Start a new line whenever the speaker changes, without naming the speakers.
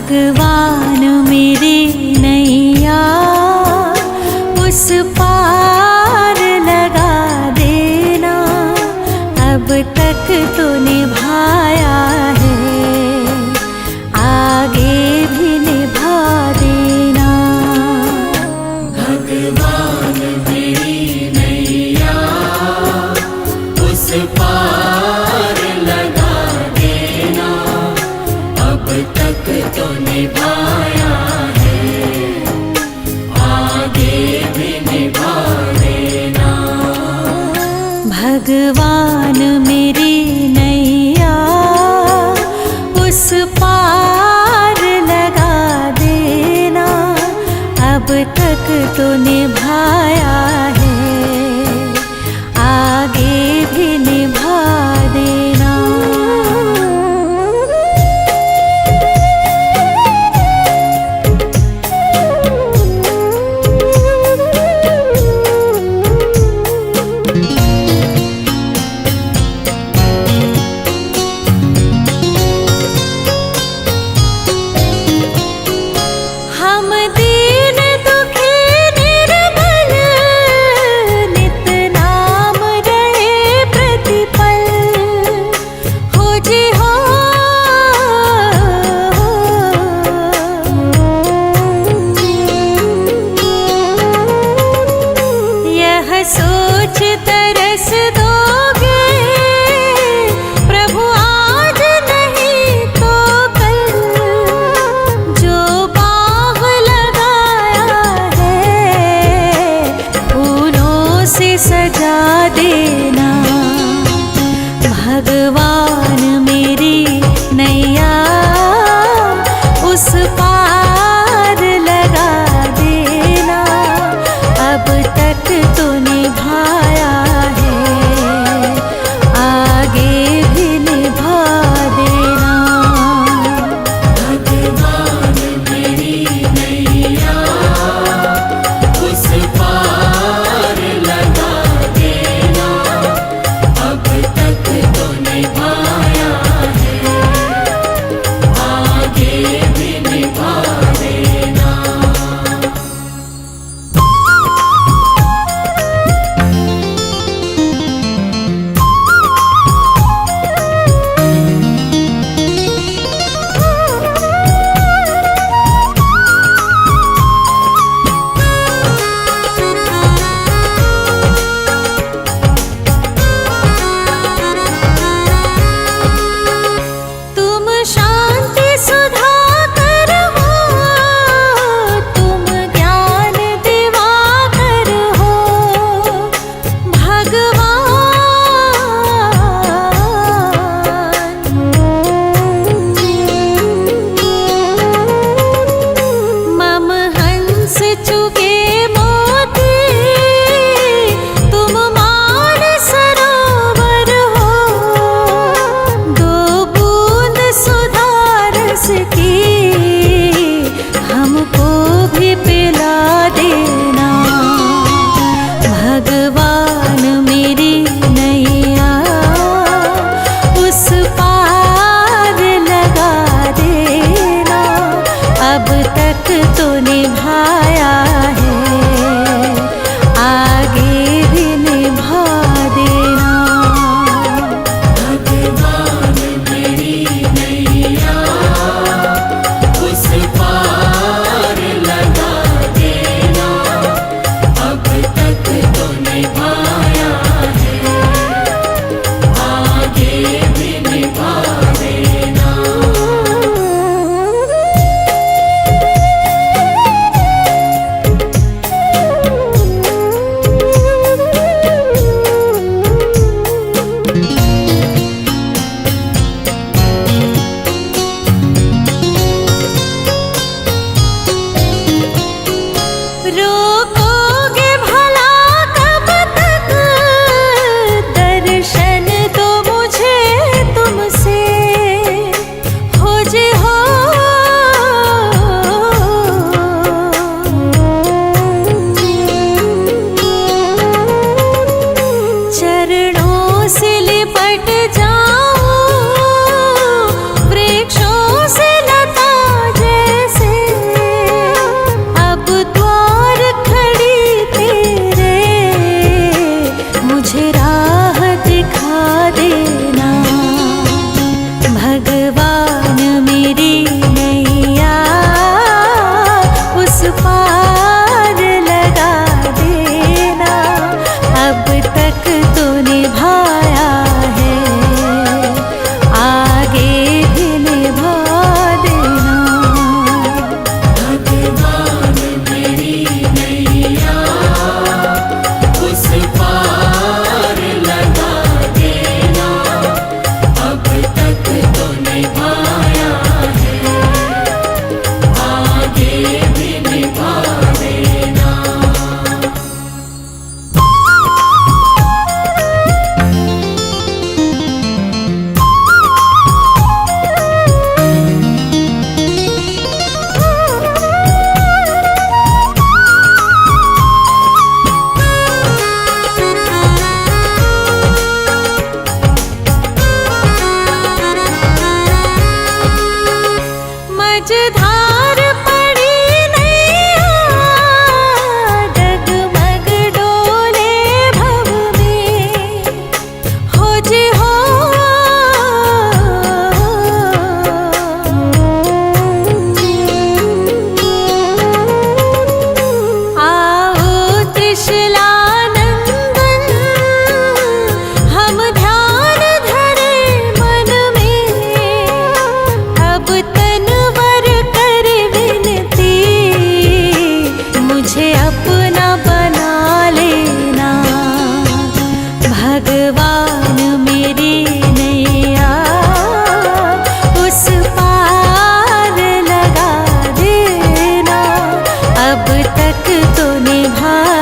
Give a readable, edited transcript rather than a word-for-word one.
भगवान मेरी नैया उस पार लगा देना, अब तक तो निभाया है, आगे भी निभा देना।
भगवान मेरी नैया उस पार लगा देना, अब तक तो निभाया है, आगे भी निभा देना।
भगवान मेरी नैया उस पार लगा देना, अब तक तो निभाया है, आगे भी निभा देना। हम दीन दुखी निर्बल, नित नाम रहे प्रतिपल, हो जी हो। यह सोच तरस दोगे प्रभु आज नहीं तो कल, जो बाग लगाया है फूलों से सजा देना। भगवान मेरी नैया उस पार लगा देना, अब तक तो निभाया है, आगे भी निभा देना।
भगवान मेरी नैया उस पार लगा देना, अब तक तो निभाया है, आगे भी निभा देना।
तुम शांति सुधाकर हो, तुम ज्ञान दिवाकर हो, भगवान। मम हंस चुके मोती, तुम मान सरोवर हो, दो बूंद सुधा रस की हमको भी पिला देना। भगवान मेरी नैया उस पार लगा देना, अब तक तो निभाया है, आगे भी निभा देना।
भगवान मेरी नैया उस पार लगा देना, अब तक तो निभाया है, आगे भी निभा देना।
तक तो निभा